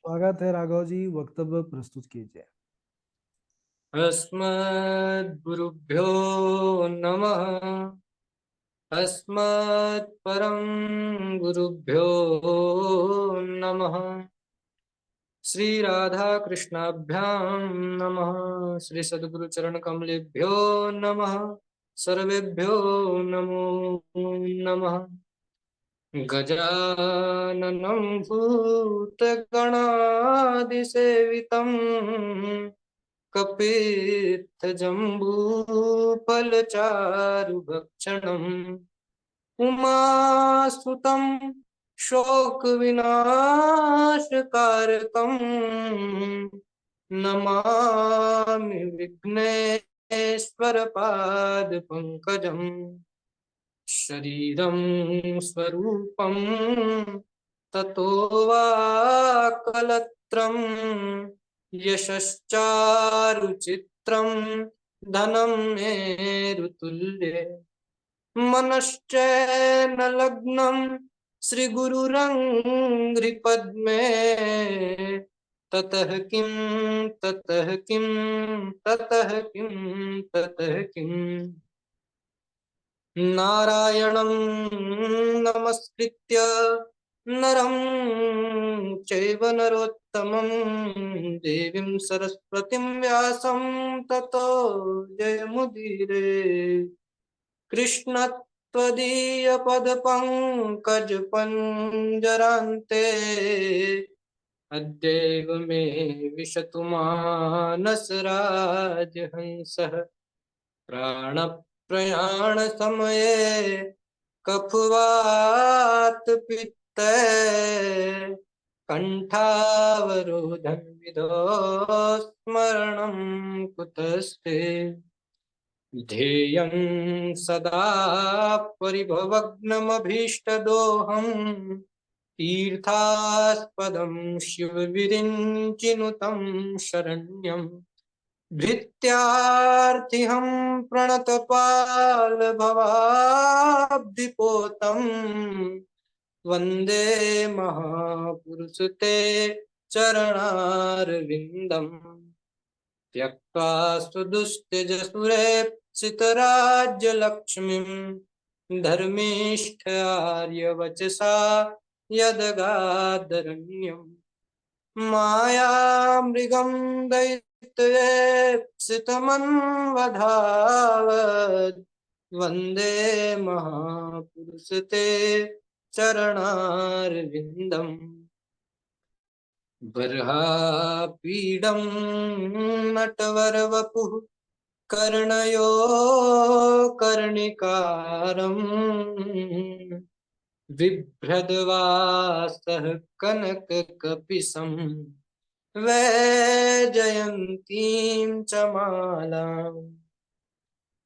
स्वागत है राघव जी, वक्तव्य प्रस्तुत कीजिए। अस्मद्गुरुभ्यो नमः। अस्मत्परं गुरुभ्यो नमः। श्री राधा कृष्णाभ्यां नमः। श्री सद्गुरु चरण कमलेभ्यो नमः। सर्वेभ्यो नमो नमः। गजाननं भूतगणादिसेवितम् कपित्थजम्बूफलचारुभक्षणम् उमासुतं शोकविनाशकारकम् नमामि विघ्नेश्वरपादपङ्कजम्। शरीरं स्वरूपं ततो वा कलत्रं यशश्चारुचित्रं धनं मेरुतुल्ये मनश्चैन लग्नं श्रीगुरुरङ्घ्रिपद्मे ततः किं ततः किं ततः किं ततः किम् नारायणं नमस्कृत्य नरं चैव नरोत्तमं देवीं सरस्वतीं व्यासं ततो जयमुदीरये। कृष्णत्वदीयपदपङ्कजपञ्जरान्ते अद्यैव मे विशतु मानसराजहंसः। प्राणप्रयाणसमये कफवात पित्तै कण्ठावरोधं विधौ स्मरणं कुतस्ते। ध्येयं सदा परिभवग्नमभीष्टदोहम् तीर्थास्पदं शिवविरिञ्चिनुतं शरण्यम्। भृत्यार्थिहं प्रणतपालभवाब्धिपोतम् वन्दे महापुरुष ते चरणारविन्दम्। त्यक्त्वा स्वदुस्त्यजसुरेप्सितराज्यलक्ष्मीं धर्मिष्ठयार्यवचसा यदगादरण्यम्। मायामृगं दैत्येप्सितमन्वधावत् वन्दे महापुरुष ते चरणारविन्दम्। बर्हापीडं नटवरवपुः कर्णयो कर्णिकारम् बिभ्रद्वासः कनककपिशम् वैजयन्तीं च मालाम्।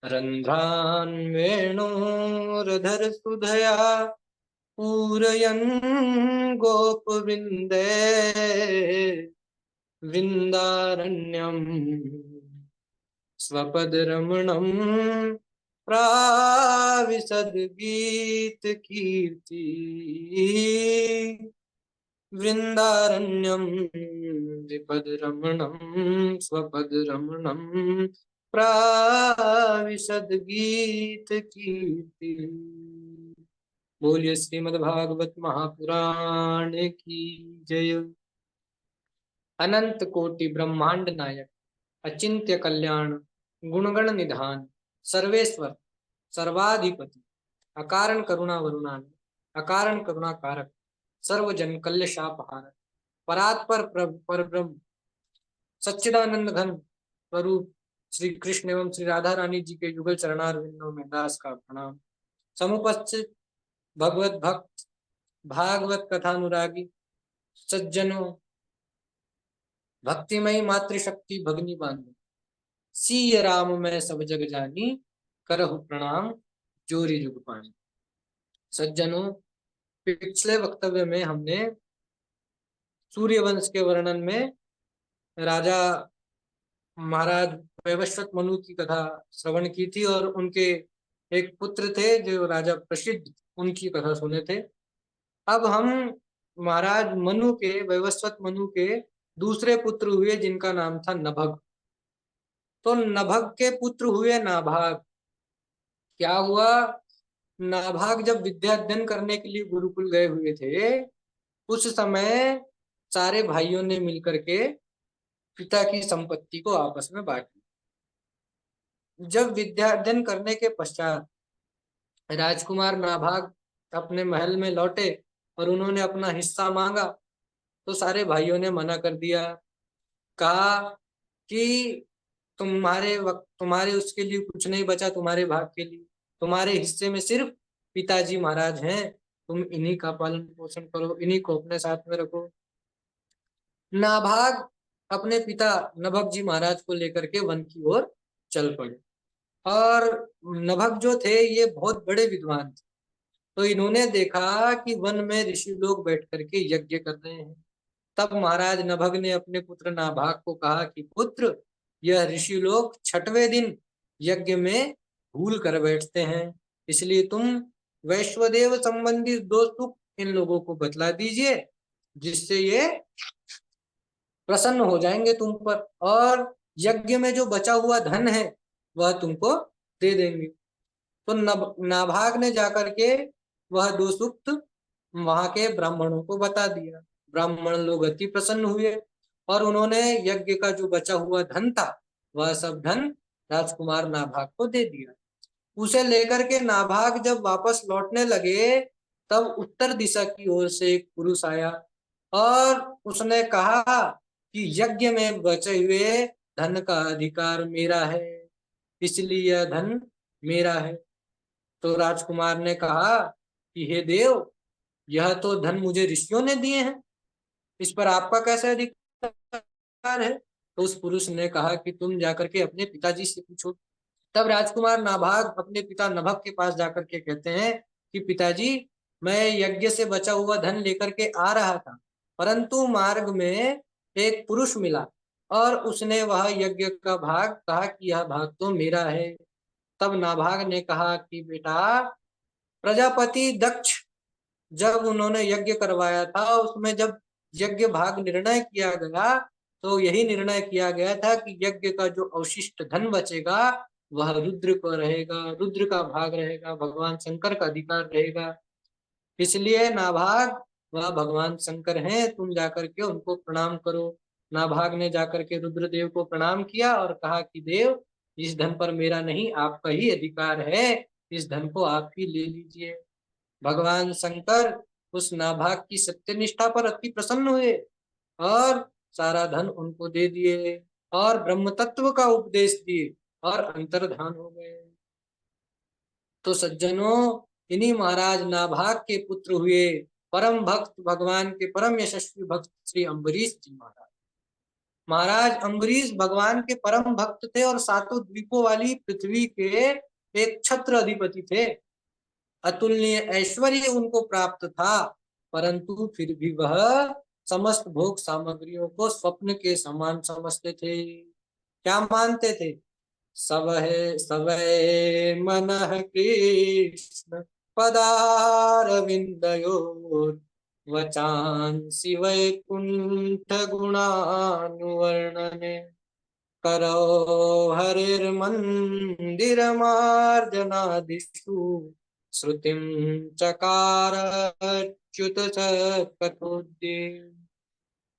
रन्ध्रान् वेणोरधरसुधया पूरयन् गोपवृन्दे वृन्दारण्यम् स्वपदरमणं प्राविशद्गीतकीर्ति। वृन्दारण्यं विपदरमणं स्वपदरमणं प्राविशद्गीतकीर्ति। बोलिए श्रीमद्भागवत महापुराण की जय। अनंत कोटि ब्रह्मांड नायक अचिंत्य कल्याण गुणगण निधान सर्वेश्वर सर्वाधिपति अकारण करुणा वरुणान अकारण करुणा कारक सर्वजन कल्यशापहारक परात्पर पर ब्रह्म सच्चिदानंद घन स्वरूप श्री कृष्ण एवं श्री राधा रानी जी के युगल चरणारविंदों में दास का प्रणाम। समुपस्थित भगवत भक्त भागवत कथानुरागी सज्जनों, भक्तिमयी मातृशक्ति भगनी बांधो सीय राम मैं सब जग जानी करहु प्रणाम जोरी जुग पानी। सज्जनों, पिछले वक्तव्य में हमने सूर्यवंश के वर्णन में राजा महाराज वैवस्वत मनु की कथा श्रवण की थी और उनके एक पुत्र थे जो राजा प्रसिद्ध, उनकी कथा सुने थे। अब हम महाराज मनु के, वैवस्वत मनु के दूसरे पुत्र हुए जिनका नाम था नभग। तो नभग के पुत्र हुए नाभाग। क्या हुआ, नाभाग जब विद्या अध्ययन करने के लिए गुरुकुल गए हुए थे, उस समय सारे भाइयों ने मिलकर के पिता की संपत्ति को आपस में बांट लिया। जब विद्या अध्ययन करने के पश्चात राजकुमार नाभाग अपने महल में लौटे और उन्होंने अपना हिस्सा मांगा, तो सारे भाइयों ने मना कर दिया। कहा कि तुम्हारे वक्त, तुम्हारे उसके लिए कुछ नहीं बचा, तुम्हारे भाग के लिए, तुम्हारे हिस्से में सिर्फ पिताजी महाराज हैं, तुम इन्हीं का पालन पोषण करो, इन्हीं को अपने साथ में रखो। नाभाग अपने पिता नभग जी महाराज को लेकर के वन की ओर चल पड़े। और नभग जो थे ये बहुत बड़े विद्वान थे, तो इन्होंने देखा कि वन में ऋषि लोग बैठ करके यज्ञ कर रहे हैं। तब महाराज नभग ने अपने पुत्र नाभाग को कहा कि पुत्र, यह ऋषि लोग छठवें दिन यज्ञ में भूल कर बैठते हैं, इसलिए तुम वैश्वदेव संबंधी दो सुख इन लोगों को बतला दीजिए, जिससे ये प्रसन्न हो जाएंगे तुम पर, और यज्ञ में जो बचा हुआ धन है वह तुमको दे देंगे। तो नाभाग ने जाकर के वह दो सूक्त वहां के ब्राह्मणों को बता दिया। ब्राह्मण लोग अति प्रसन्न हुए और उन्होंने यज्ञ का जो बचा हुआ धन था वह सब धन राजकुमार नाभाग को दे दिया। उसे लेकर के नाभाग जब वापस लौटने लगे, तब उत्तर दिशा की ओर से एक पुरुष आया और उसने कहा कि यज्ञ में बचे हुए धन का अधिकार मेरा है, इसलिए यह धन मेरा है। तो राजकुमार ने कहा कि हे देव, यह तो धन मुझे ऋषियों ने दिए हैं, इस पर आपका कैसे अधिकार है। तो उस पुरुष ने कहा कि तुम जाकर के अपने पिताजी से पूछो। तब राजकुमार नाभाग अपने पिता नभग के पास जाकर के कहते हैं कि पिताजी, मैं यज्ञ से बचा हुआ धन लेकर के आ रहा था, परंतु मार्ग में एक पुरुष मिला और उसने वह यज्ञ का भाग कहा कि यह भाग तो मेरा है। तब नाभाग ने कहा कि बेटा, प्रजापति दक्ष जब उन्होंने यज्ञ करवाया था, उसमें जब यज्ञ भाग निर्णय किया गया, तो यही निर्णय किया गया था कि यज्ञ का जो अवशिष्ट धन बचेगा वह रुद्र को रहेगा, रुद्र का भाग रहेगा, भगवान शंकर का अधिकार रहेगा। इसलिए नाभाग, वह भगवान शंकर हैं, तुम जाकर के उनको प्रणाम करो। नाभाग ने जाकर के रुद्रदेव को प्रणाम किया और कहा कि देव, इस धन पर मेरा नहीं, आपका ही अधिकार है, इस धन को आप ही ले लीजिए। भगवान शंकर उस नाभाग की सत्यनिष्ठा पर अति प्रसन्न हुए और सारा धन उनको दे दिए और ब्रह्म तत्व का उपदेश दिए और अंतर्धान हो गए। तो सज्जनों, इन्हीं महाराज नाभाग के पुत्र हुए परम भक्त, भगवान के परम यशस्वी भक्त श्री अम्बरीश जी महाराज। महाराज अम्बरीश भगवान के परम भक्त थे और सातों द्वीपों वाली पृथ्वी के एक छत्र अधिपति थे। अतुलनीय ऐश्वर्य उनको प्राप्त था, परंतु फिर भी वह समस्त भोग सामग्रियों को स्वप्न के समान समझते थे। क्या मानते थे? सवै मनः कृष्ण पदारविन्दयोर् वचांसि वैकुंठ गुणानुवर्णने करो हरिर्मन्दिरमार्जनादिषु श्रुतिं चकार अच्युत सत्कथोद्ये।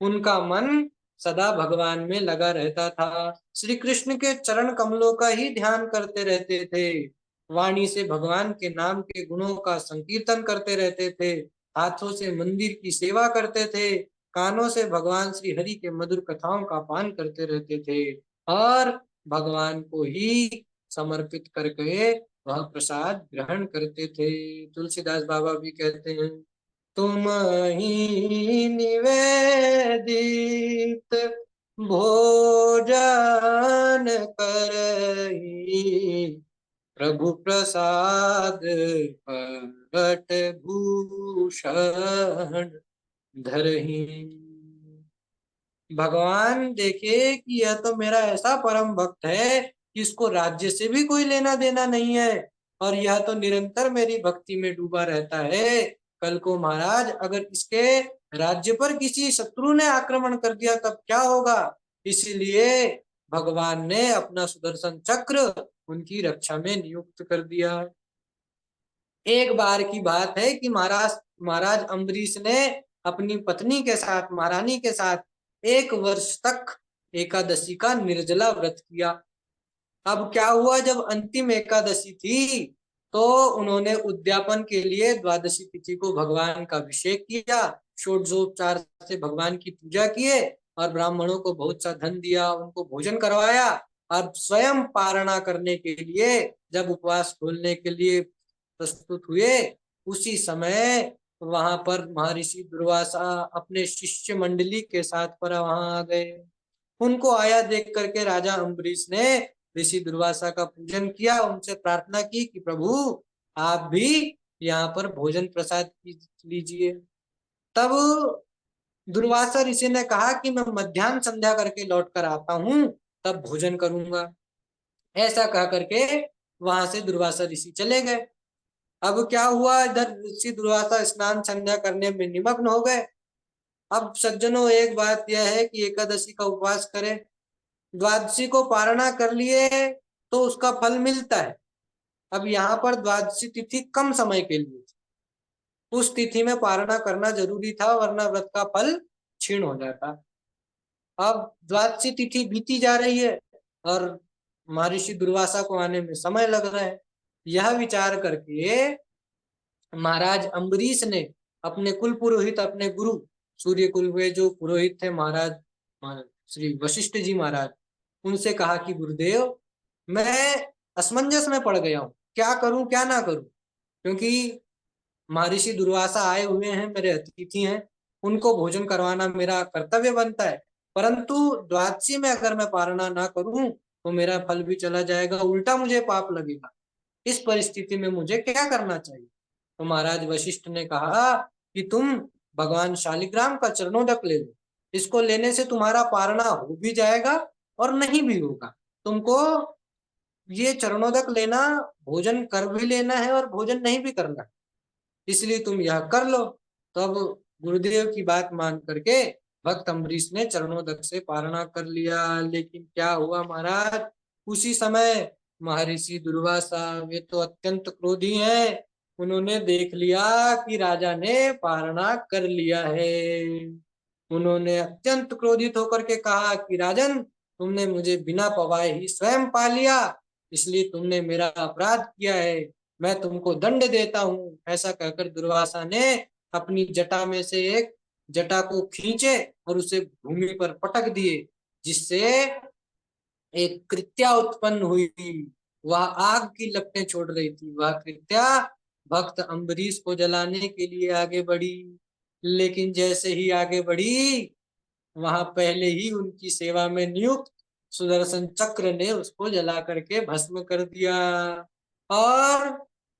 उनका मन सदा भगवान में लगा रहता था, श्री कृष्ण के चरण कमलों का ही ध्यान करते रहते थे, वाणी से भगवान के नाम के गुणों का संकीर्तन करते रहते थे, हाथों से मंदिर की सेवा करते थे, कानों से भगवान श्री हरि के मधुर कथाओं का पान करते रहते थे और भगवान को ही समर्पित करके वह प्रसाद ग्रहण करते थे। तुलसीदास बाबा भी कहते हैं, तुम ही निवेदित भोजन करही प्रभु प्रसाद पट भूषण धरही। भगवान देखे कि यह तो मेरा ऐसा परम भक्त है कि इसको राज्य से भी कोई लेना देना नहीं है और यह तो निरंतर मेरी भक्ति में डूबा रहता है। कल को महाराज अगर इसके राज्य पर किसी शत्रु ने आक्रमण कर दिया तब क्या होगा। इसीलिए भगवान ने अपना सुदर्शन चक्र उनकी रक्षा में नियुक्त कर दिया। एक बार की बात है कि महाराज महाराज अम्बरीश ने अपनी पत्नी के साथ, महारानी के साथ 1 वर्ष तक एकादशी का निर्जला व्रत किया। अब क्या हुआ, जब अंतिम एकादशी थी तो उन्होंने उद्यापन के लिए द्वादशी तिथि को भगवान का अभिषेक किया, षोडशोपचार से भगवान की पूजा किए और ब्राह्मणों को बहुत सा धन दिया, उनको भोजन करवाया। और स्वयं पारणा करने के लिए जब उपवास खोलने के लिए प्रस्तुत हुए, उसी समय वहां पर महर्षि दुर्वासा अपने शिष्य मंडली के साथ पर वहां आ गए। उनको आया देख करके राजा अम्बरीश ने ऋषि दुर्वासा का पूजन किया, उनसे प्रार्थना की कि प्रभु आप भी यहाँ पर भोजन प्रसाद लीजिए। तब दुर्वासा ऋषि ने कहा कि मैं मध्याह्न संध्या करके लौट कर आता हूँ, तब भोजन करूंगा। ऐसा कह करके वहां से दुर्वासा ऋषि चले गए। अब क्या हुआ, इधर ऋषि दुर्वासा स्नान संध्या करने में निमग्न हो गए। अब सज्जनों, एक बात यह है कि एकादशी का उपवास करें, द्वादशी को पारणा कर लिए तो उसका फल मिलता है। अब यहाँ पर द्वादशी तिथि कम समय के लिए, उस तिथि में पारणा करना जरूरी था, वरना व्रत का फल क्षीण हो जाता। अब द्वादशी तिथि बीती जा रही है और महर्षि दुर्वासा को आने में समय लग रहा है। यह विचार करके महाराज अम्बरीश ने अपने कुल पुरोहित, अपने गुरु सूर्य कुल हुए जो पुरोहित थे महाराज श्री वशिष्ठ जी महाराज, उनसे कहा कि गुरुदेव मैं असमंजस में पड़ गया हूँ, क्या करूं क्या ना करूं, क्योंकि महर्षि दुर्वासा आए हुए हैं, मेरे अतिथि हैं, उनको भोजन करवाना मेरा कर्तव्य बनता है, परंतु द्वादशी में अगर मैं पारणा ना करूं तो मेरा फल भी चला जाएगा, उल्टा मुझे पाप लगेगा। इस परिस्थिति में मुझे क्या करना चाहिए। तो महाराज वशिष्ठ ने कहा कि तुम भगवान शालिग्राम का चरणोदक ले लो, इसको लेने से तुम्हारा पारणा हो भी जाएगा और नहीं भी होगा। तुमको ये चरणोदक लेना, भोजन कर भी लेना है और भोजन नहीं भी करना है, इसलिए तुम यह कर लो। तो अब गुरुदेव की बात मान करके भक्त अम्बरीश ने चरणोदक से पारणा कर लिया। लेकिन क्या हुआ महाराज, उसी समय महर्षि दुर्वासा, वे तो अत्यंत क्रोधी हैं, उन्होंने देख लिया कि राजा ने पारणा कर लिया है। उन्होंने अत्यंत क्रोधित होकर के कहा कि राजन, तुमने मुझे बिना पवाए ही स्वयं पा लिया, इसलिए तुमने मेरा अपराध किया है, मैं तुमको दंड देता हूँ। ऐसा कहकर दुर्वासा ने अपनी जटा में से एक जटा को खींचे और उसे भूमि पर पटक दिए, जिससे एक कृत्या उत्पन्न हुई। वह आग की लपटें छोड़ रही थी। वह कृत्या भक्त अम्बरीश को जलाने के लिए आगे बढ़ी, लेकिन जैसे ही आगे बढ़ी, वहां पहले ही उनकी सेवा में नियुक्त सुदर्शन चक्र ने उसको जला करके भस्म कर दिया। और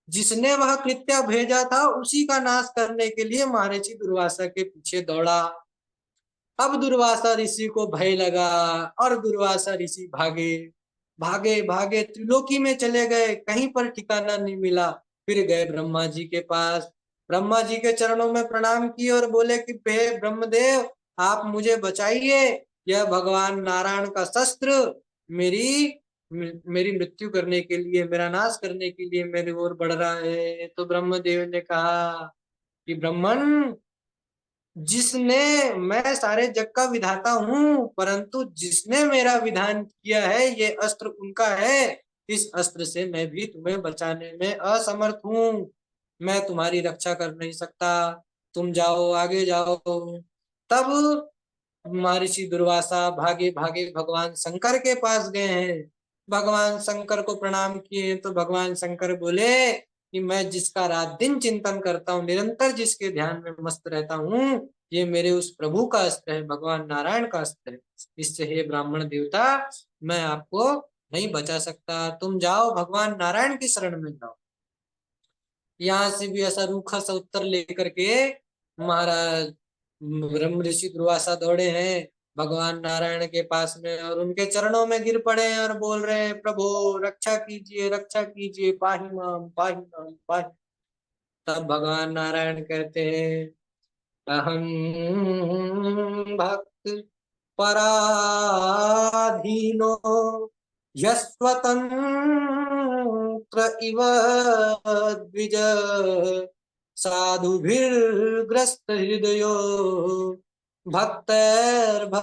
जिसने वह कृत्य भेजा था उसी का नाश करने के लिए महर्षि दुर्वासा के पीछे दौड़ा। अब दुर्वासा ऋषि को भय लगा और दुर्वासा ऋषि भागे भागे भागे त्रिलोकी में चले गए, कहीं पर ठिकाना नहीं मिला। फिर गए ब्रह्मा जी के पास, ब्रह्मा जी के चरणों में प्रणाम किए और बोले कि हे ब्रह्मदेव, आप मुझे बचाइए, यह भगवान नारायण का शस्त्र मेरी मेरी मृत्यु करने के लिए, मेरा नाश करने के लिए मेरी ओर बढ़ रहा है। तो ब्रह्मदेव ने कहा कि ब्राह्मण, जिसने, मैं सारे जग का विधाता हूँ, परंतु जिसने मेरा विधान किया है ये अस्त्र उनका है, इस अस्त्र से मैं भी तुम्हें बचाने में असमर्थ हूँ, मैं तुम्हारी रक्षा कर नहीं सकता, तुम जाओ आगे जाओ। तब महर्षि दुर्वासा भागे भागे भगवान शंकर के पास गए हैं, भगवान शंकर को प्रणाम किए तो भगवान शंकर बोले कि मैं जिसका रात दिन चिंतन करता हूँ, निरंतर जिसके ध्यान में मस्त रहता हूँ, ये मेरे उस प्रभु का अस्त्र है, भगवान नारायण का अस्त्र है, इससे हे ब्राह्मण देवता मैं आपको नहीं बचा सकता, तुम जाओ भगवान नारायण की शरण में जाओ। यहाँ से भी ऐसा रूखा सा उत्तर लेकर के महाराज ब्रह्म ऋषि दुर्वासा दौड़े हैं भगवान नारायण के पास में और उनके चरणों में गिर पड़े हैं और बोल रहे हैं, प्रभु रक्षा कीजिए, पाहि माम पाहि माम पाहि। तब भगवान नारायण कहते हैं, अहं भक्त पराधीनो यस्वतंत्र इव द्विज साधुभिर्ग्रस्त हृदयो भक्तैर्भक्त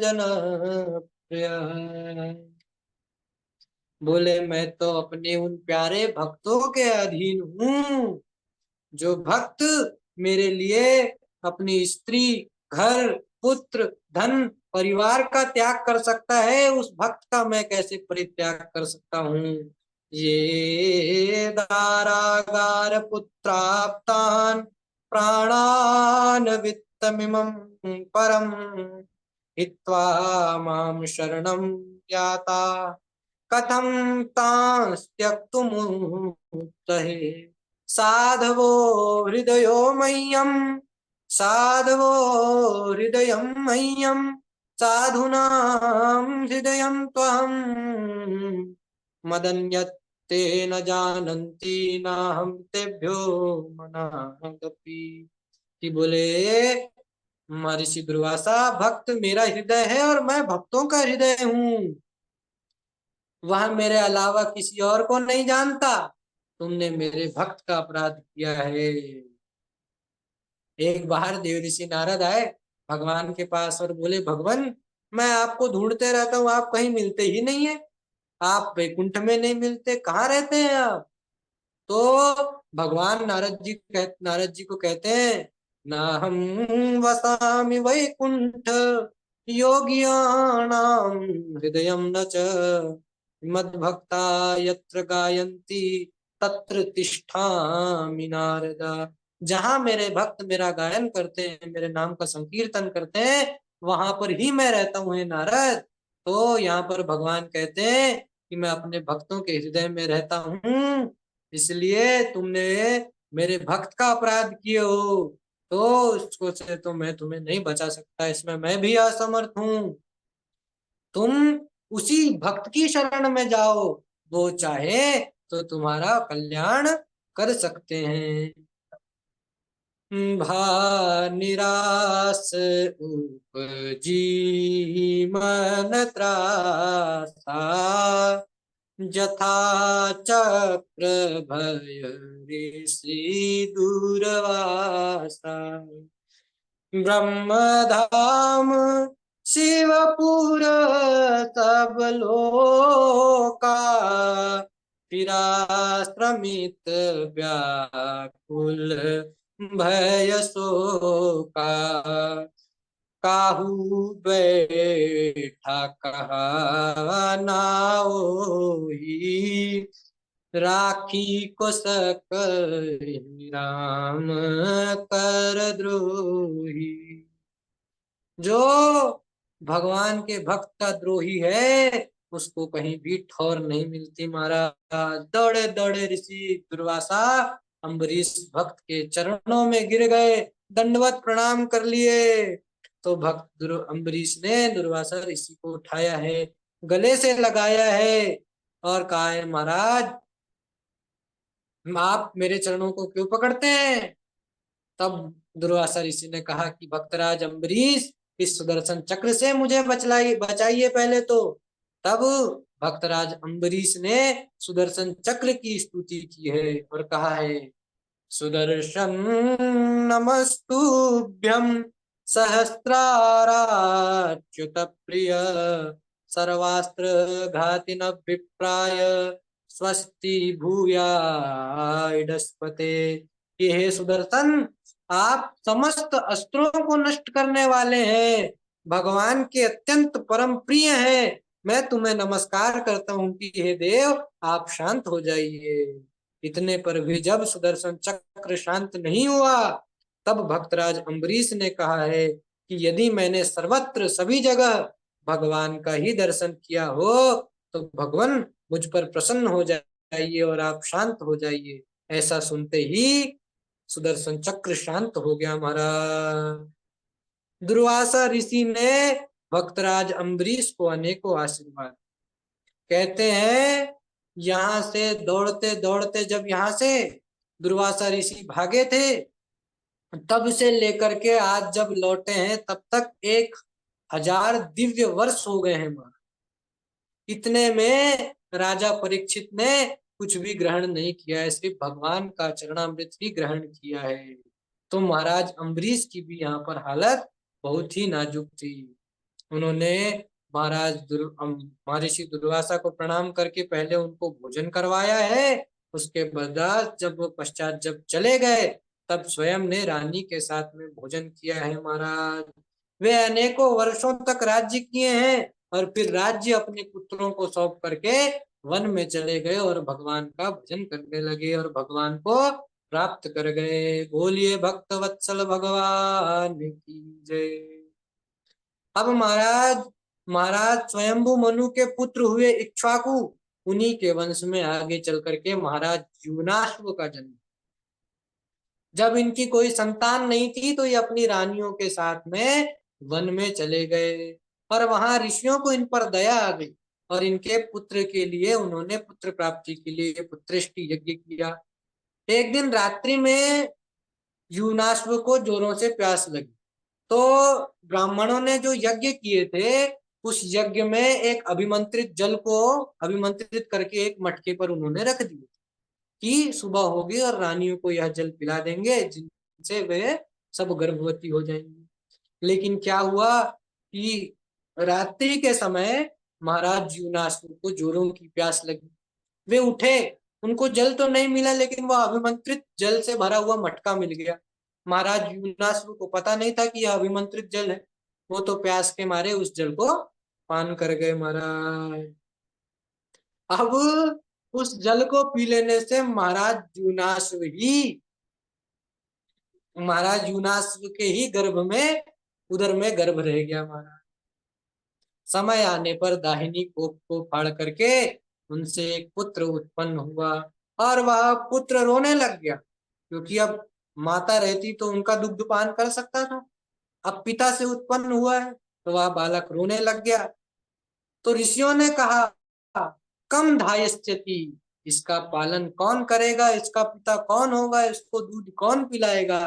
जन प्रिय। बोले मैं तो अपने उन प्यारे भक्तों के अधीन हूँ, जो भक्त मेरे लिए अपनी स्त्री, घर, पुत्र, धन, परिवार का त्याग कर सकता है, उस भक्त का मैं कैसे परित्याग कर सकता हूँ। ये दारागार पुत्राप्तान प्राणान वित्तमिमं परम हित्वा मां शरणं याता कथं तांस्त्यक्तुमुत्तहे। साधवो हृदयो मह्यम, साधवो हृदयं मह्यम, साधूनां हृदयं त्वं मदन्यत्ते न जानन्ति नाहं तेभ्यो मनागपि। कि बोले महर्षि दुर्वासा, भक्त मेरा हृदय है और मैं भक्तों का हृदय हूँ, वह मेरे अलावा किसी और को नहीं जानता। तुमने मेरे भक्त का अपराध किया है। एक बार देव ऋषि नारद आए भगवान के पास और बोले, भगवान मैं आपको ढूंढते रहता हूँ, आप कहीं मिलते ही नहीं है, आप वैकुंठ में नहीं मिलते, कहाँ रहते हैं आप। तो भगवान नारद जी को कहते हैं, ना हम वसामि वैकुंठ योगियाणाम हृदयम न च मद्भक्ता यत्र गायन्ति तत्र तिष्ठामि नारद। जहां मेरे भक्त मेरा गायन करते हैं, मेरे नाम का संकीर्तन करते हैं, वहां पर ही मैं रहता हूँ हे नारद। तो यहाँ पर भगवान कहते हैं कि मैं अपने भक्तों के हृदय में रहता हूँ, इसलिए तुमने मेरे भक्त का अपराध किए हो, तो उसको से तो मैं तुम्हें नहीं बचा सकता, इसमें मैं भी असमर्थ हूँ। तुम उसी भक्त की शरण में जाओ, वो चाहे तो तुम्हारा कल्याण कर सकते हैं। भा निरास उपजी मन त्रासा जथा चक्र भय ऋषि दूरवासा ब्रह्मधाम शिवपुर सब लोका फिराश्रमित व्याकुल भय शोका काहू बैठा कहा नाओही राखी को सकहि राम कर द्रोही। जो भगवान के भक्त का द्रोही है, उसको कहीं भी ठौर नहीं मिलती महाराज। दौड़े दौड़े ऋषि दुर्वासा अम्बरीश भक्त के चरणों में गिर गए, दंडवत प्रणाम कर लिए। तो भक्त अम्बरीश ने दुर्वासा ऋषि को उठाया है, गले से लगाया है और कहा है, महाराज आप मेरे चरणों को क्यों पकड़ते हैं। तब दुर्वासा ऋषि ने कहा कि भक्तराज अम्बरीश, इस सुदर्शन चक्र से मुझे बचाइए पहले तो। तब भक्तराज अम्बरीश ने सुदर्शन चक्र की स्तुति की है और कहा है, सुदर्शन नमस्तुभ्यं सहस्राराच्युत प्रिय सर्वास्त्र घातिन विप्राय स्वस्ति भूयाइडस्पते। ये हे सुदर्शन, आप समस्त अस्त्रों को नष्ट करने वाले हैं, भगवान के अत्यंत परम प्रिय हैं। मैं तुम्हें नमस्कार करता हूँ कि हे देव, आप शांत हो जाइए। इतने पर भी जब सुदर्शन चक्र शांत नहीं हुआ, तब भक्तराज अम्बरीश ने कहा है कि यदि मैंने सर्वत्र सभी जगह भगवान का ही दर्शन किया हो, तो भगवान मुझ पर प्रसन्न हो जाइए और आप शांत हो जाइए। ऐसा सुनते ही सुदर्शन चक्र शांत हो गया महाराज। दुर्वासा ऋषि ने भक्तराज अम्बरीश को अनेकों आशीर्वाद। कहते हैं यहाँ से दौड़ते दौड़ते जब यहाँ से दुर्वासा ऋषि भागे थे, तब से लेकर के आज जब लौटे हैं तब तक 1000 दिव्य वर्ष हो गए हैं महाराज। इतने में राजा परीक्षित ने कुछ भी ग्रहण नहीं किया है, सिर्फ भगवान का चरणामृत ही ग्रहण किया है। तो महाराज अम्बरीश की भी यहाँ पर हालत बहुत ही नाजुक थी। उन्होंने महाराज महर्षि दुर्वासा को प्रणाम करके पहले उनको भोजन करवाया है। उसके बाद जब वो पश्चात जब चले गए तब स्वयं ने रानी के साथ में भोजन किया है महाराज। वे अनेकों वर्षों तक राज्य किए हैं और फिर राज्य अपने पुत्रों को सौंप करके वन में चले गए और भगवान का भजन करने लगे और भगवान को प्राप्त कर गए। बोलिए भक्त वत्सल भगवान की जय। अब महाराज महाराज स्वयंभू मनु के पुत्र हुए इक्ष्वाकु, उन्हीं के वंश में आगे चल करके महाराज यूनाश्व का जन्म। जब इनकी कोई संतान नहीं थी तो ये अपनी रानियों के साथ में वन में चले गए और वहां ऋषियों को इन पर दया आ गई और इनके पुत्र के लिए उन्होंने पुत्र प्राप्ति के लिए पुत्रेष्टि यज्ञ किया। एक दिन रात्रि में यूनाश्व को जोरों से प्यास लगी तो ब्राह्मणों ने जो यज्ञ किए थे उस यज्ञ में एक अभिमंत्रित जल को अभिमंत्रित करके एक मटके पर उन्होंने रख दिया कि सुबह होगी और रानियों को यह जल पिला देंगे जिनसे वे सब गर्भवती हो जाएंगी। लेकिन क्या हुआ कि रात्रि के समय महाराज यूनाश्व को जोरों की प्यास लगी। वे उठे, उनको जल तो नहीं मिला लेकिन वह अभिमंत्रित जल से भरा हुआ मटका मिल गया। महाराज यूनाश्व को पता नहीं था कि यह अभिमंत्रित जल है। वो तो प्यास के मारे उस जल को पान कर गए महाराज। अब उस जल को पी लेने से महाराज यूनाश्व के ही गर्भ में उदर में गर्भ रह गया महाराज। समय आने पर दाहिनी कोख को फाड़ करके उनसे एक पुत्र उत्पन्न हुआ और वह पुत्र रोने लग गया क्योंकि अब माता रहती तो उनका दुग्ध पान कर सकता था। अब पिता से उत्पन्न हुआ है तो वह बालक रोने लग गया। तो ऋषियों ने कहा कम धायस्यति, इसका पालन कौन करेगा, इसका पिता कौन होगा, इसको दूध कौन पिलाएगा।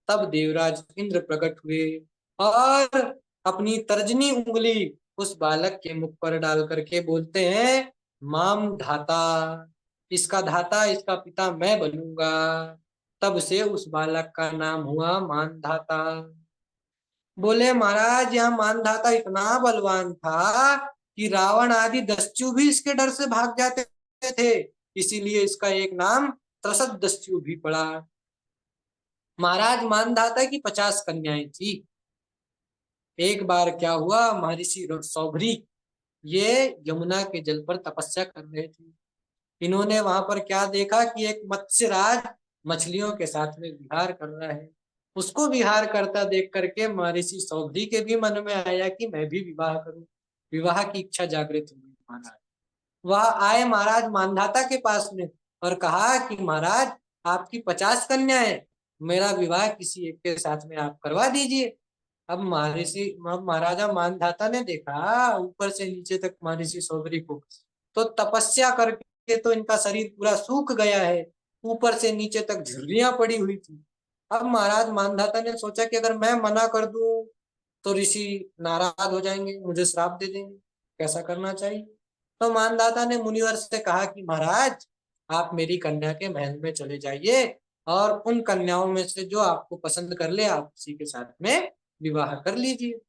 तब देवराज इंद्र प्रकट हुए और अपनी तर्जनी उंगली उस बालक के मुख पर डाल करके बोलते हैं माम धाता, इसका धाता इसका पिता मैं बनूंगा। तब से उस बालक का नाम हुआ मानधाता। बोले महाराज यह मानधाता इतना बलवान था कि रावण आदि दस्यु भी इसके डर से भाग जाते थे, इसीलिए इसका एक नाम त्रसद दस्यु भी पड़ा। महाराज मानधाता की 50 कन्याएं थी। एक बार क्या हुआ, महर्षि सौभरी ये यमुना के जल पर तपस्या कर रहे थे। इन्होंने वहां पर क्या देखा कि एक मत्स्यराज मछलियों के साथ में विहार कर रहा है। उसको विहार करता देख करके महर्षि सौभरी के भी मन में आया कि मैं भी विवाह करूं। विवाह की इच्छा जागृत हुई महाराज। वह आए महाराज मानधाता के पास में और कहा कि महाराज आपकी 50 कन्याएं, मेरा विवाह किसी एक के साथ में आप करवा दीजिए। अब महाराजा मानधाता ने देखा ऊपर से नीचे तक महर्षि सौभरी को, तो तपस्या करके तो इनका शरीर पूरा सूख गया है, ऊपर से नीचे झुर्रियां झुर्रियां पड़ी हुई थी। अब महाराज मानधाता ने सोचा कि अगर मैं मना कर दूं तो ऋषि नाराज हो जाएंगे, मुझे श्राप दे देंगे, कैसा करना चाहिए। तो मानधाता ने मुनिवर से कहा कि महाराज आप मेरी कन्या के महल में चले जाइए और उन कन्याओं में से जो आपको पसंद कर ले आप उसी के साथ में विवाह कर लीजिए।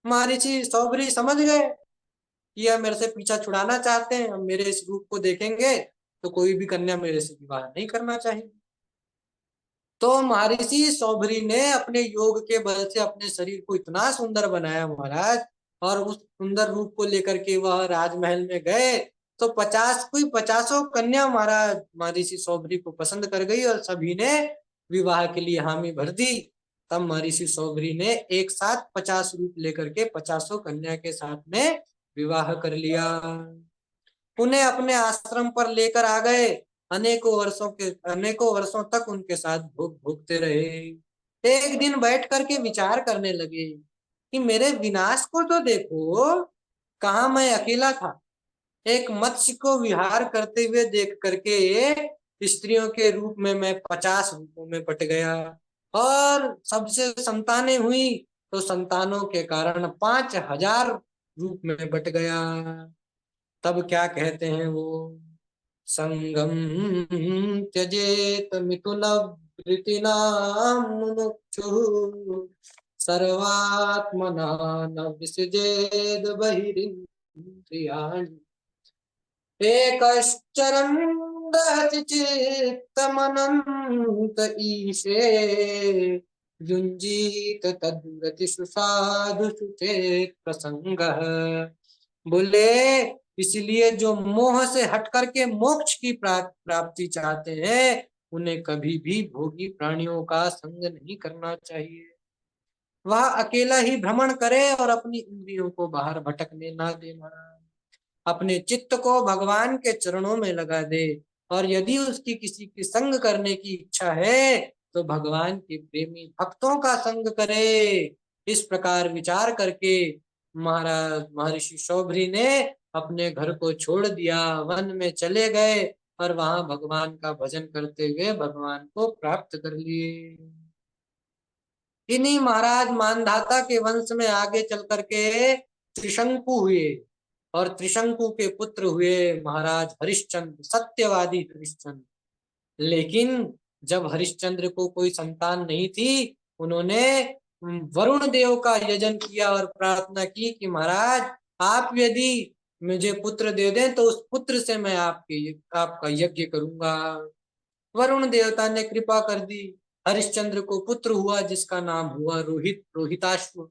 महर्षि सौभरी समझ गए कि यह मेरे से पीछा छुड़ाना चाहते हैं, मेरे इस रूप को देखेंगे तो कोई भी कन्या मेरे से विवाह नहीं करना चाहिए। तो महर्षि सौभरी ने अपने योग के बल से अपने शरीर को इतना सुंदर बनाया महाराज, और उस सुंदर रूप को लेकर के वह राजमहल में गए तो 50 कन्या महाराज महर्षि सौभरी को पसंद कर गई और सभी ने विवाह के लिए हामी भर दी। तब महर्षि सौभरी ने एक साथ 50 रूप लेकर के 50 कन्या के साथ में विवाह कर लिया। उन्हें अपने आश्रम पर लेकर आ गए। अनेकों वर्षों तक उनके साथ भोग भोगते रहे। एक दिन बैठ करके विचार करने लगे कि मेरे विनाश को तो देखो, कहा मैं अकेला था, एक मत्स्य को विहार करते हुए देख करके स्त्रियों के रूप में मैं 50 रूपों में बट गया और सबसे संतानें हुई तो संतानों के कारण 5,000 रूप में बट गया। तब क्या कहते हैं वो, संगम त्यजेत मिथुन वृत्तिनाम मुमुक्षु सर्वात्मना न विसृजेद बहिरिन्द्रियाणि एकश्चरन् दहति चित्तमनन्त ईशे युञ्जीत तद्व्रतिषु साधुषु चेत् प्रसंगः। बोले इसलिए जो मोह से हट करके मोक्ष की प्राप्ति चाहते हैं उन्हें कभी भी भोगी प्राणियों का संग नहीं करना चाहिए। वह अकेला ही भ्रमण करे और अपनी इंद्रियों को बाहर भटकने ना दे महाराज। अपने चित्त को भगवान के चरणों में लगा दे और यदि उसकी किसी की संग करने की इच्छा है तो भगवान के प्रेमी भक्तों का संग करे। इस प्रकार विचार करके महाराज महर्षि शौभरी ने अपने घर को छोड़ दिया, वन में चले गए और वहां भगवान का भजन करते हुए भगवान को प्राप्त कर लिए। इन्हीं महाराज मानधाता के वंश में आगे चल करके त्रिशंकु हुए और त्रिशंकु के पुत्र हुए महाराज हरिश्चंद्र, सत्यवादी हरिश्चंद्र। लेकिन जब हरिश्चंद्र को कोई संतान नहीं थी, उन्होंने वरुण देव का यजन किया और प्रार्थना की कि महाराज आप यदि मुझे पुत्र दे दें तो उस पुत्र से मैं आपका यज्ञ करूंगा। वरुण देवता ने कृपा कर दी, हरिश्चंद्र को पुत्र हुआ जिसका नाम हुआ रोहिताश्व।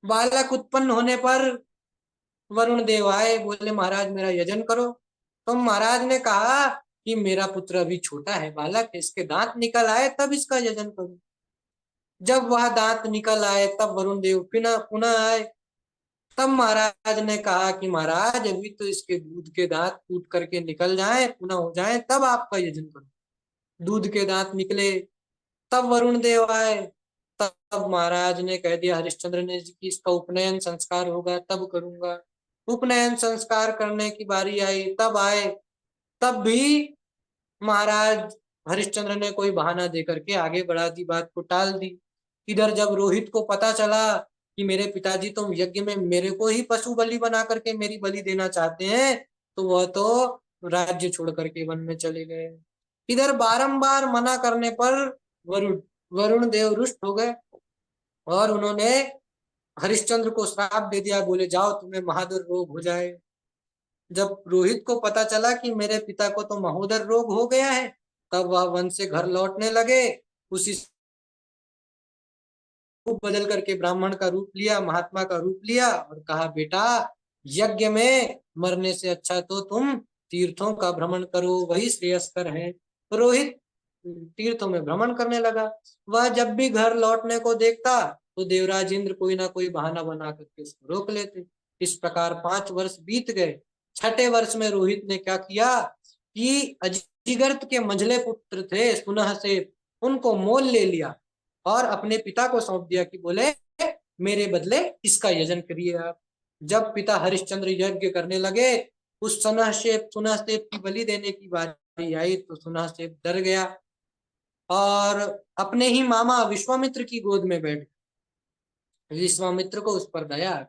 बालक उत्पन्न होने पर वरुण देव आए, बोले महाराज मेरा यजन करो। तो महाराज ने कहा कि मेरा पुत्र अभी छोटा है, बालक है, इसके दांत निकल आए तब इसका यजन करो। जब वह दांत निकल आए तब वरुण देव पुनः पुनः आए। तब महाराज ने कहा कि महाराज अभी तो इसके दूध के दांत टूट करके निकल जाएं, पुनः हो जाएं, तब आपका यजन करो। दूध के दांत निकले तब वरुण देव आए। तब महाराज ने कह दिया हरिश्चंद्र ने कि इसका उपनयन संस्कार होगा तब करूंगा। उपनयन संस्कार करने की बारी आई तब आए, तब भी महाराज हरिश्चंद्र ने कोई बहाना देकर के आगे बढ़ा दी, बात को टाल दी। इधर जब रोहित को पता चला कि मेरे पिताजी तो यज्ञ में मेरे को ही पशु बलि बना करके मेरी बलि देना चाहते हैं, तो वह तो राज्य छोड़ करके वन में चले गए। इधर बारंबार मना करने पर वरुण वरुण देव रुष्ट हो गए और उन्होंने हरिश्चंद्र को श्राप दे दिया, बोले जाओ तुम्हें महादर रोग हो जाए। जब रोहित को पता चला कि मेरे पिता को तो महोदर रोग हो गया है, तब वह वन से घर लौटने लगे। उसी रूप बदल करके ब्राह्मण का रूप लिया, महात्मा का रूप लिया और कहा बेटा यज्ञ में मरने से अच्छा तो तुम तीर्थों का भ्रमण करो, वही श्रेयस्कर है। रोहित तीर्थों में भ्रमण करने लगा। वह जब भी घर लौटने को देखता तो देवराज इंद्र कोई ना कोई बहाना बना करके उसको रोक लेते। इस प्रकार 5 वर्ष बीत गए। छठे वर्ष में रोहित ने क्या किया कि अजिगर्त के मंझले पुत्र थे सुनह से, उनको मोल ले लिया और अपने पिता को सौंप दिया कि बोले मेरे बदले इसका यजन करिए आप। जब पिता हरिश्चंद्र यज्ञ करने लगे, उस सुनहसेप की बलि देने की बारी आई तो सुनहसेप डर गया और अपने ही मामा विश्वामित्र की गोद में बैठ गया। विश्वामित्र को उस पर दया।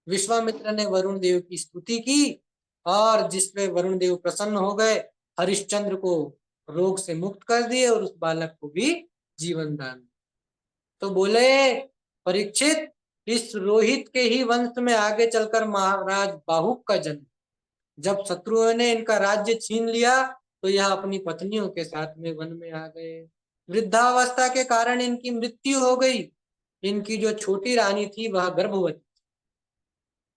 विश्वामित्र ने वरुण देव की स्तुति की और जिसपे वरुण देव प्रसन्न हो गए, हरिश्चंद्र को रोग से मुक्त कर दिए और उस बालक को भी जीवन दान। तो बोले परीक्षित, इस रोहित के ही वंश में आगे चलकर महाराज बाहुक का जन्म। जब शत्रुओं ने इनका राज्य छीन लिया तो यह अपनी पत्नियों के साथ में वन में आ गए। वृद्धावस्था के कारण इनकी मृत्यु हो गई। इनकी जो छोटी रानी थी वह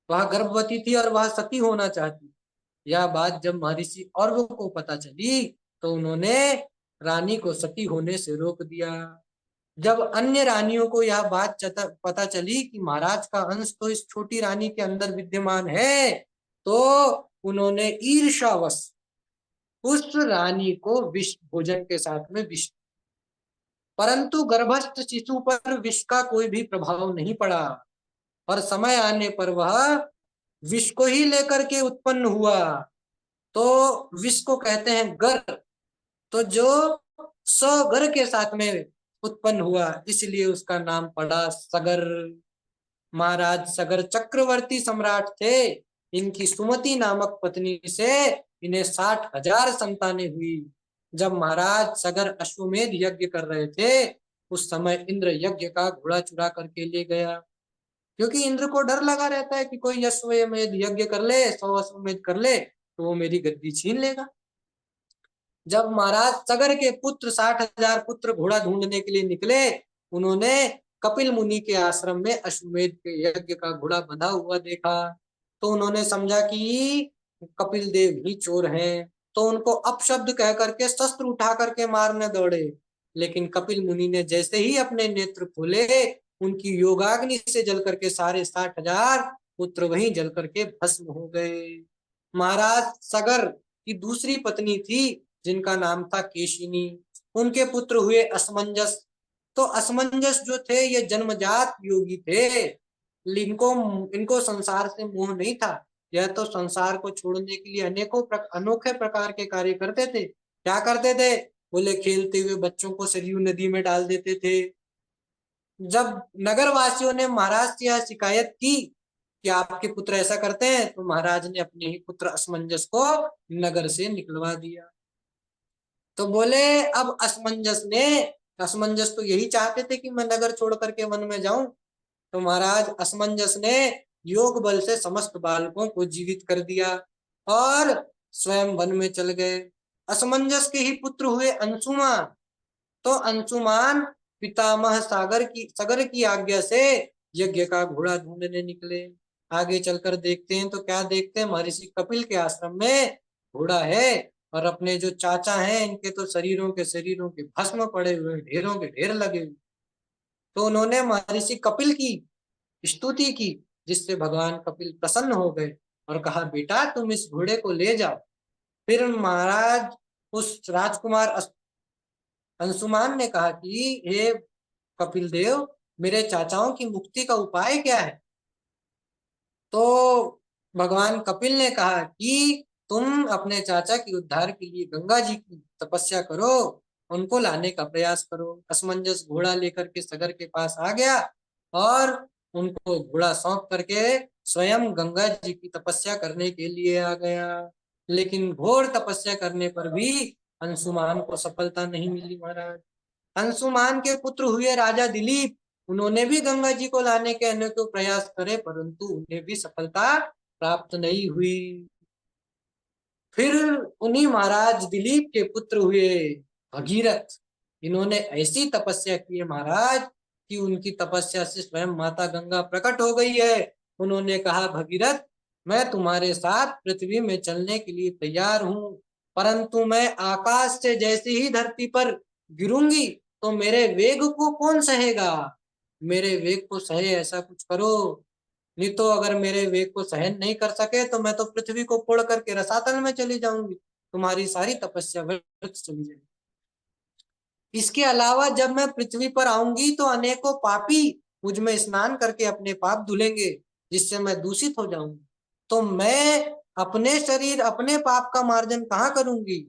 गर्भवती थी और वह सती होना चाहती। यह बात जब महर्षि औरवों को पता चली तो उन्होंने रानी को सती होने से रोक दिया। जब अन्य रानियों को यह बात पता चली कि महाराज का अंश तो इस छोटी रानी के अंदर विद्यमान है, तो उन्होंने ईर्ष्यावश उस रानी को विष भोजन के साथ में विष, परंतु गर्भस्थ शिशु पर विष का कोई भी प्रभाव नहीं पड़ा और समय आने पर वह विष को ही लेकर के उत्पन्न हुआ। तो विष को कहते हैं गर। तो जो सगर के साथ में उत्पन्न हुआ, इसलिए उसका नाम पड़ा सगर। महाराज सगर चक्रवर्ती सम्राट थे। इनकी सुमति नामक पत्नी से इन्हें 60,000 संतानें हुई। जब महाराज सगर अश्वमेध यज्ञ कर रहे थे, उस समय इंद्र यज्ञ का घोड़ा चुरा करके ले गया, क्योंकि इंद्र को डर लगा रहता है कि कोई अश्वमेध यज्ञ कर ले, 100 अश्वमेध कर ले तो वो मेरी गद्दी छीन लेगा। जब महाराज सगर के पुत्र 60,000 पुत्र घोड़ा ढूंढने के लिए निकले, उन्होंने कपिल मुनि के आश्रम में अश्वमेध के यज्ञ का घोड़ा बंधा हुआ देखा, तो उन्होंने समझा कि कपिल देव ही चोर हैं, तो उनको अपशब्द कह करके शस्त्र उठा करके मारने दौड़े। लेकिन कपिल मुनि ने जैसे ही अपने नेत्र खोले, उनकी योगाग्नि से जल करके सारे 60,000 पुत्र वहीं जल करके भस्म हो गए। महाराज सगर की दूसरी पत्नी थी, जिनका नाम था केशिनी। उनके पुत्र हुए असमंजस। तो असमंजस जो थे, ये जन्मजात योगी थे। इनको इनको संसार से मोह नहीं था। यह तो संसार को छोड़ने के लिए अनोखे प्रकार के कार्य करते थे। क्या करते थे? बोले खेलते हुए बच्चों को सरयू नदी में डाल देते थे। जब नगर वासियों ने महाराज से यह शिकायत की कि आपके पुत्र ऐसा करते हैं, तो महाराज ने अपने ही पुत्र असमंजस को नगर से निकलवा दिया। तो बोले अब असमंजस तो यही चाहते थे कि मैं नगर छोड़ करके वन में जाऊं। तो महाराज असमंजस ने योग बल से समस्त बालकों को जीवित कर दिया और स्वयं वन में चल गए। असमंजस के ही पुत्र हुए अंशुमान। तो अंशुमान पितामह सगर की आज्ञा से यज्ञ का घोड़ा ढूंढने निकले। आगे चलकर देखते हैं तो क्या देखते हैं, महर्षि कपिल के आश्रम में घोड़ा है और अपने जो चाचा हैं, इनके तो शरीरों के भस्म पड़े हुए, ढेरों के ढेर लगे हुए। तो उन्होंने महर्षि कपिल की स्तुति की, जिससे भगवान कपिल प्रसन्न हो गए और कहा बेटा तुम इस घोड़े को ले जाओ। फिर महाराज उस राजकुमार अंशुमान ने कहा कि हे कपिल देव, मेरे चाचाओं की मुक्ति का उपाय क्या है? तो भगवान कपिल ने कहा कि तुम अपने चाचा के उद्धार के लिए गंगा जी की तपस्या करो, उनको लाने का प्रयास करो। असमंजस घोड़ा लेकर के सगर के पास आ गया और उनको घोड़ा सौंप करके स्वयं गंगा जी की तपस्या करने के लिए आ गया। लेकिन घोर तपस्या करने पर भी अंशुमान को सफलता नहीं मिली। महाराज अंशुमान के पुत्र हुए राजा दिलीप। उन्होंने भी गंगा जी को लाने के अनेकों प्रयास करे, परंतु उन्हें भी सफलता प्राप्त नहीं हुई। फिर उन्हीं महाराज दिलीप के पुत्र हुए भगीरथ। इन्होंने ऐसी तपस्या की है महाराज कि उनकी तपस्या से स्वयं माता गंगा प्रकट हो गई है। उन्होंने कहा भगीरथ, मैं तुम्हारे साथ पृथ्वी में चलने के लिए तैयार हूँ, परंतु मैं आकाश से जैसे ही धरती पर गिरूंगी तो मेरे वेग को कौन सहेगा? मेरे वेग को सहे ऐसा कुछ करो, नहीं तो अगर मेरे वेग को सहन नहीं कर सके तो मैं तो पृथ्वी को फोड़ करके रसातल में चली जाऊंगी, तुम्हारी सारी तपस्या व्यर्थ चली जाएगी। इसके अलावा जब मैं पृथ्वी पर आऊंगी तो अनेकों पापी मुझ में स्नान करके अपने पाप धुलेंगे, जिससे मैं दूषित हो जाऊंगी। तो मैं अपने शरीर अपने पाप का मार्जन कहाँ करूंगी?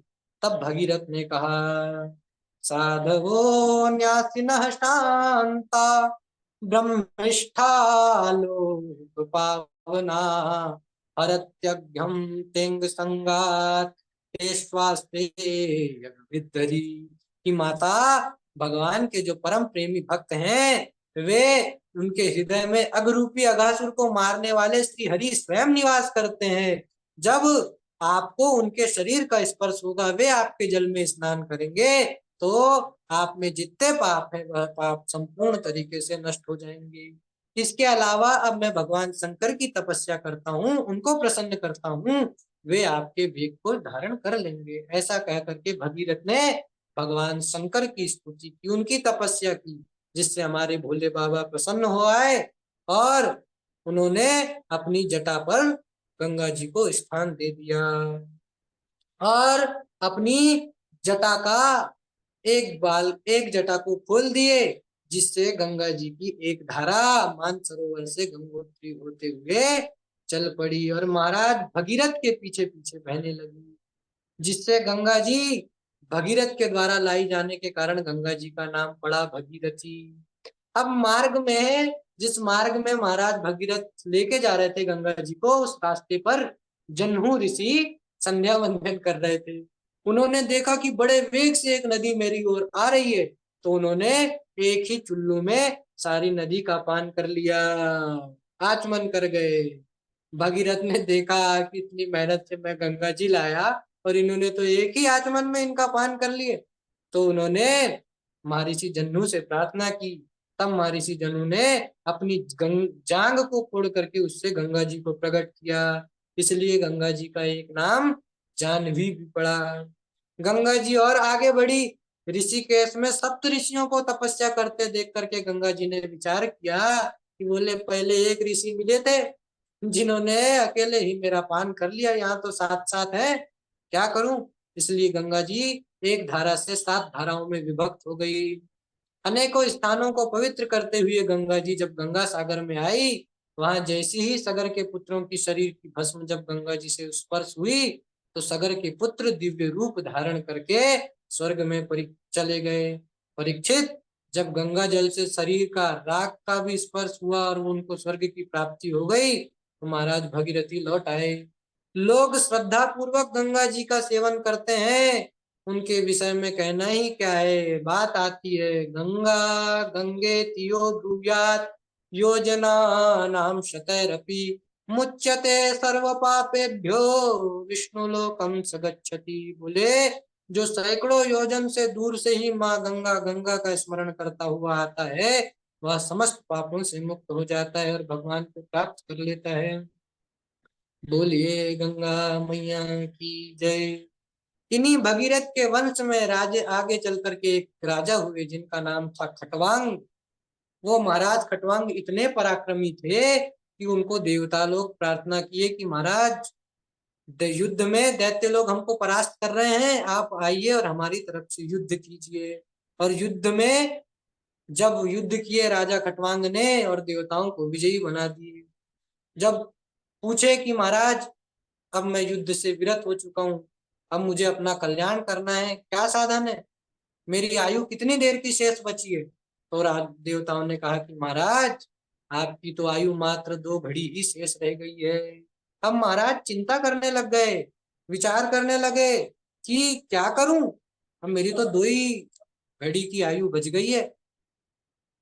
तब भगीरथ ने कहा साधवो न्यासिनः शांता ब्रह्मिष्ठा लोक पावना हरत्यघ्यं तेंग संगात स्वास्ते विद्धरी। कि माता भगवान के जो परम प्रेमी भक्त हैं, वे उनके हृदय में अघरूपी अघासुर को मारने वाले श्री हरि स्वयं निवास करते हैं। जब आपको उनके शरीर का स्पर्श होगा, वे आपके जल में स्नान करेंगे, तो आप में जितने पाप है वह पाप संपूर्ण तरीके से नष्ट हो जाएंगे। इसके अलावा अब मैं भगवान शंकर की तपस्या करता हूँ, उनको प्रसन्न करता हूँ, वे आपके वेग को धारण कर लेंगे। ऐसा कह करके भगीरथ ने भगवान शंकर की स्तुति की, उनकी तपस्या की, जिससे हमारे भोले बाबा प्रसन्न हो आए और उन्होंने अपनी जटा पर गंगा जी को स्थान दे दिया और अपनी जटा का एक जटा को खोल दिए, जिससे गंगा जी की एक धारा मानसरोवर से गंगोत्री होते हुए चल पड़ी और महाराज भगीरथ के पीछे पीछे बहने लगी, जिससे गंगा जी भगीरथ के द्वारा लाई जाने के कारण गंगा जी का नाम पड़ा भगीरथी। अब मार्ग में, जिस मार्ग में महाराज भगीरथ लेके जा रहे थे गंगा जी को, उस रास्ते पर जन्हू ऋषि संध्या वंदन कर रहे थे। उन्होंने देखा कि बड़े वेग से एक नदी मेरी ओर आ रही है, तो उन्होंने एक ही चुल्लू में सारी नदी का पान कर लिया, आचमन कर गए। भगीरथ ने देखा कि इतनी मेहनत से मैं गंगा जी लाया और इन्होंने तो एक ही आचमन में इनका पान कर लिए। तो उन्होंने महर्षि जन्नू से प्रार्थना की। तब महर्षि जन्नू ने अपनी जांग को फोड़ करके उससे गंगा जी को प्रकट किया। इसलिए गंगा जी का एक नाम जाह्नवी भी पड़ा। गंगा जी और आगे बढ़ी। ऋषिकेश में सप्त ऋषियों को तपस्या करते देख करके गंगा जी ने विचार किया कि बोले पहले एक ऋषि मिले थे जिन्होंने अकेले ही मेरा पान कर लिया, यहाँ तो साथ साथ है, क्या करूं। इसलिए गंगा जी एक धारा से 7 धाराओं में विभक्त हो गई। अनेकों स्थानों को पवित्र करते हुए गंगा जी जब गंगा सागर में आई, वहां जैसे ही सगर के पुत्रों की शरीर की भस्म जब गंगा जी से स्पर्श हुई, तो सगर के पुत्र दिव्य रूप धारण करके स्वर्ग में चले गए। परीक्षित, जब गंगा जल से शरीर का राख का भी स्पर्श हुआ और उनको स्वर्ग की प्राप्ति हो गई, तो महाराज भगीरथी लौट आए। लोग श्रद्धा पूर्वक गंगा जी का सेवन करते हैं, उनके विषय में कहना ही क्या है। बात आती है, गंगा गंगे तियो ब्रूयात योजना नाम शतैरपि मुच्यते सर्व पापेभ्यो विष्णु लोकम स गच्छति। बोले जो सैकड़ों योजन से दूर से ही माँ गंगा गंगा का स्मरण करता हुआ आता है, वह समस्त पापों से मुक्त हो जाता है और भगवान को प्राप्त कर लेता है। बोलिए गंगा मैया की जय। इन्हीं भगीरथ के वंश में राजे आगे चल करके एक राजा हुए जिनका नाम था खटवांग। वो महाराज खटवांग इतने पराक्रमी थे कि उनको देवता लोग प्रार्थना किए कि महाराज युद्ध में दैत्य लोग हमको परास्त कर रहे हैं, आप आइए और हमारी तरफ से युद्ध कीजिए। और युद्ध में जब युद्ध किए राजा खटवांग ने और देवताओं को विजयी बना दिए। जब पूछे कि महाराज अब मैं युद्ध से विरत हो चुका हूँ, अब मुझे अपना कल्याण करना है, क्या साधन है, मेरी आयु कितनी देर की शेष बची है। तो राज देवताओं ने कहा कि महाराज आपकी तो आयु मात्र 2 घड़ी ही शेष रह गई है। अब महाराज चिंता करने लग गए, विचार करने लगे कि क्या करूं, अब मेरी तो 2 ही घड़ी की आयु बच गई है।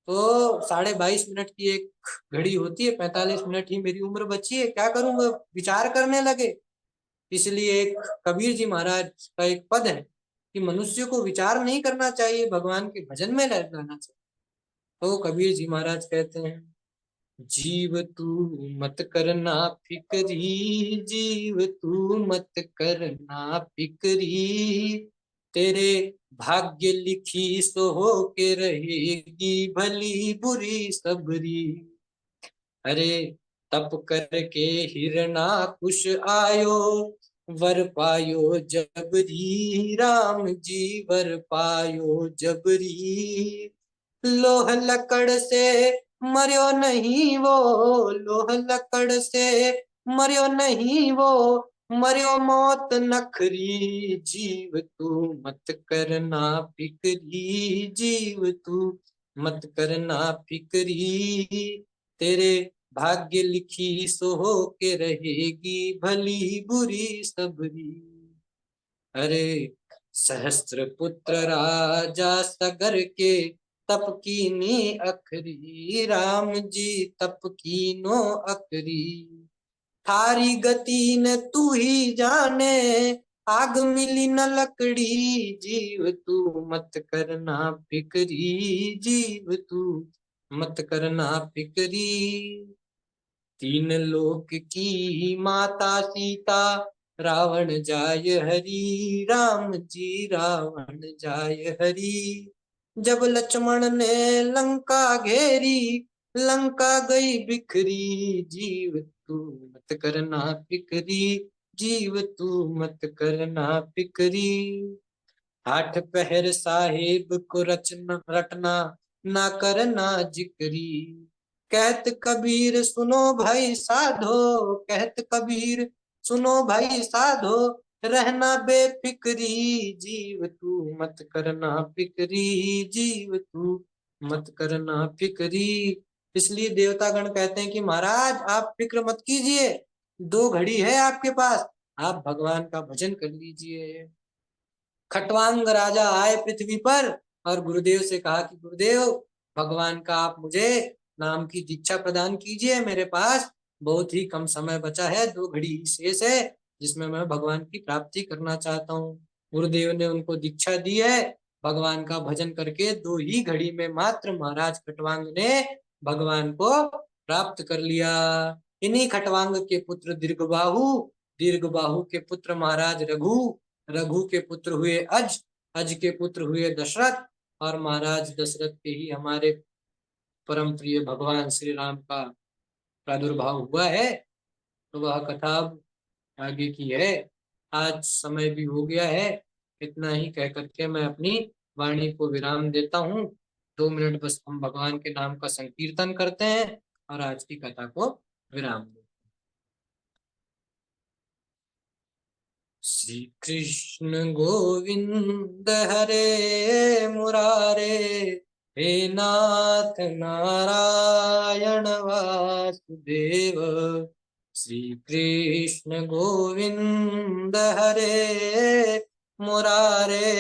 तो 22.5 मिनट की एक घड़ी होती है, 45 मिनट ही मेरी उम्र बची है, क्या करूं। वो विचार करने लगे। इसलिए एक कबीर जी महाराज का एक पद है कि मनुष्य को विचार नहीं करना चाहिए, भगवान के भजन में रहना चाहिए। तो कबीर जी महाराज कहते हैं, जीव तू मत करना फिक्री, जीव तू मत करना फिक्री, तेरे भाग्य लिखी सो हो के रहेगी भली बुरी सबरी। अरे तप करके हिरणाकुश आयो, वर पायो जबरी, राम जी वर पायो जबरी। लोह लकड़ से मर्यो नहीं वो, लोह लकड़ से मर्यो नहीं वो, मर्यो मौत नखरी। जीव तू मत करना फिक्री, जीव तू मत करना फिक्री, तेरे भाग्य लिखी सो हो के रहेगी भली बुरी सबरी। अरे सहस्त्र पुत्र राजा सगर के, तप कीनी अखरी, राम जी तप कीनो अखरी। थारी गति न तू ही जाने, आग मिली न लकड़ी, जीव तू मत करना फिक्री, जीव तू मत करना फिक्री। 3 लोक की माता सीता, रावण जाय हरि, राम जी रावण जाय हरि। जब लक्ष्मण ने लंका घेरी, लंका गई बिखरी, जीव तू मत करना फिक्री, जीव तू मत करना फिक्री। 8 पहर साहेब को रचना रटना, ना करना जिक्री। कहत कबीर सुनो भाई साधो, कहत कबीर सुनो भाई साधो, रहना बेफिक्री जीव तू, मत करना फिक्री जीव तू, मत करना फिक्री। इसलिए देवतागण कहते हैं कि महाराज आप फिक्र मत कीजिए, 2 घड़ी है आपके पास, आप भगवान का भजन कर लीजिए। खटवांग राजा आए पृथ्वी पर और गुरुदेव से कहा कि गुरुदेव भगवान का आप मुझे नाम की दीक्षा प्रदान कीजिए, मेरे पास बहुत ही कम समय बचा है, 2 घड़ी ही शेष है जिसमें मैं भगवान की प्राप्ति करना चाहता हूँ। गुरुदेव ने उनको दीक्षा दी है। भगवान का भजन करके 2 ही घड़ी में मात्र महाराज खटवांग ने भगवान को प्राप्त कर लिया। इन्हीं खटवांग के पुत्र दीर्घबाहु, दीर्घबाहु के पुत्र महाराज रघु, रघु के पुत्र हुए अज, अज के पुत्र हुए दशरथ, और महाराज दशरथ के ही हमारे परम प्रिय भगवान श्री राम का प्रादुर्भाव हुआ है। तो वह कथा अब आगे की है। आज समय भी हो गया है, इतना ही कह करके मैं अपनी वाणी को विराम देता हूँ। 2 मिनट बस हम भगवान के नाम का संकीर्तन करते हैं और आज की कथा को विराम देते हैं। श्री कृष्ण गोविंद हरे मुरारे, हे नाथ नारायण वासुदेव। श्री कृष्ण गोविंद हरे मुरारे,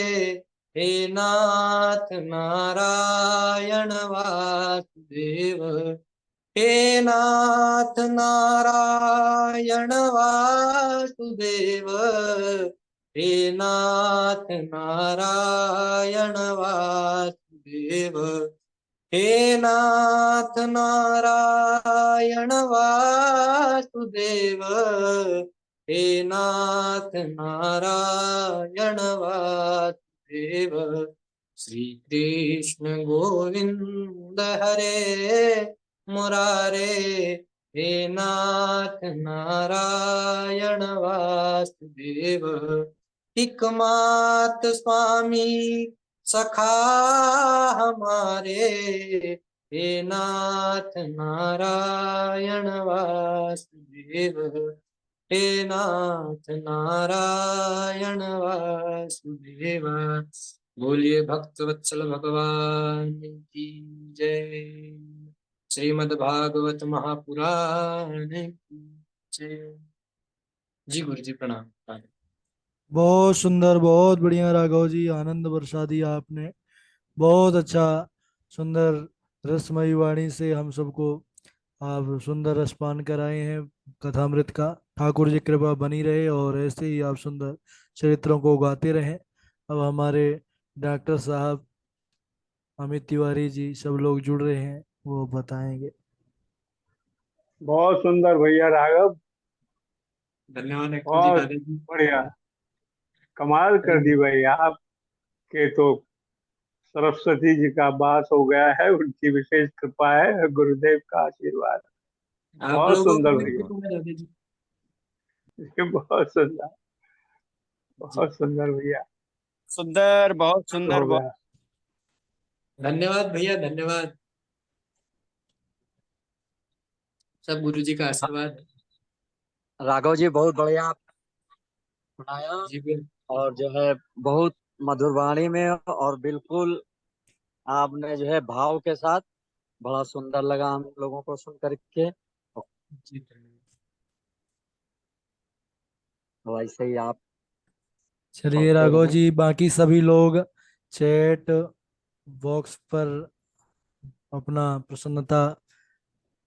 हे नाथ नारायण वासुदेव। हे नाथ नारायण वासुदेव, हे नाथ नारायण वासुदेव, हे नाथ नारायण वासुदेव, हे नाथ नारायण वासुदेव। श्री कृष्ण गोविंद हरे मुरारे, हे नाथ नारायण वासुदेव। एकमात स्वामी सखा हमारे, हे नाथ नारायण वासुदेव, हे नाथ नारायण वासुदेव। बोलिए भक्त वत्सल भगवान की जय। श्रीमद् भागवत महापुराण की जय। जी गुरु जी प्रणाम। बहुत सुंदर, बहुत बढ़िया राघव जी, आनंद बरसा दिया आपने। बहुत अच्छा, सुंदर रसमयी वाणी से हम सबको आप सुंदर रसपान कराए हैं कथामृत का। ठाकुर जी कृपा बनी रहे और ऐसे ही आप सुंदर चरित्रों को गाते रहें। अब हमारे डॉक्टर साहब अमित तिवारी जी सब लोग जुड़ रहे हैं, वो बताएंगे। बहुत सुंदर भैया राघव, धन्यवाद अंकुल जी, बहुत दादा जी। बढ़िया, कमाल कर दी भैया। आपके तो सरस्वती जी का वास हो गया है, उनकी विशेष कृपा है, गुरुदेव का आशीर्वाद। आप बहुत लोगों सुंदर की भी भैया, कृपा है दादा जी। बहुत सुंदर, जी बहुत सुंदर भैया। सुंदर, बहुत हो सुंदर, बहुत गया। धन्यवाद भैया, धन्यवाद। सब गुरु जी का आशीर्वाद। राघव जी बहुत बढ़िया सुनाया। जी बिल्कुल। और जो है बहुत मधुर वाणी में, और बिल्कुल आपने जो है भाव के साथ, बड़ा सुंदर लगा हम लोगों को सुन करके। जी धन्यवाद। वैसे ही आप चलिए चलते राघव रहें। जी, बाकी सभी लोग चैट बॉक्स पर अपना प्रसन्नता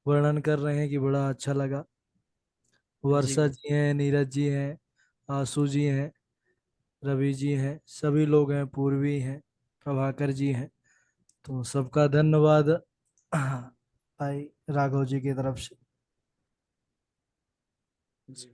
वर्णन कर रहे हैं कि बड़ा अच्छा लगा। जी वर्षा गुरु। जी हैं, नीरज जी हैं, आशु जी हैं, रवि जी हैं, सभी लोग हैं, पूर्वी हैं, प्रभाकर जी हैं। तो सबका धन्यवाद भाई राघव जी की तरफ से। जी।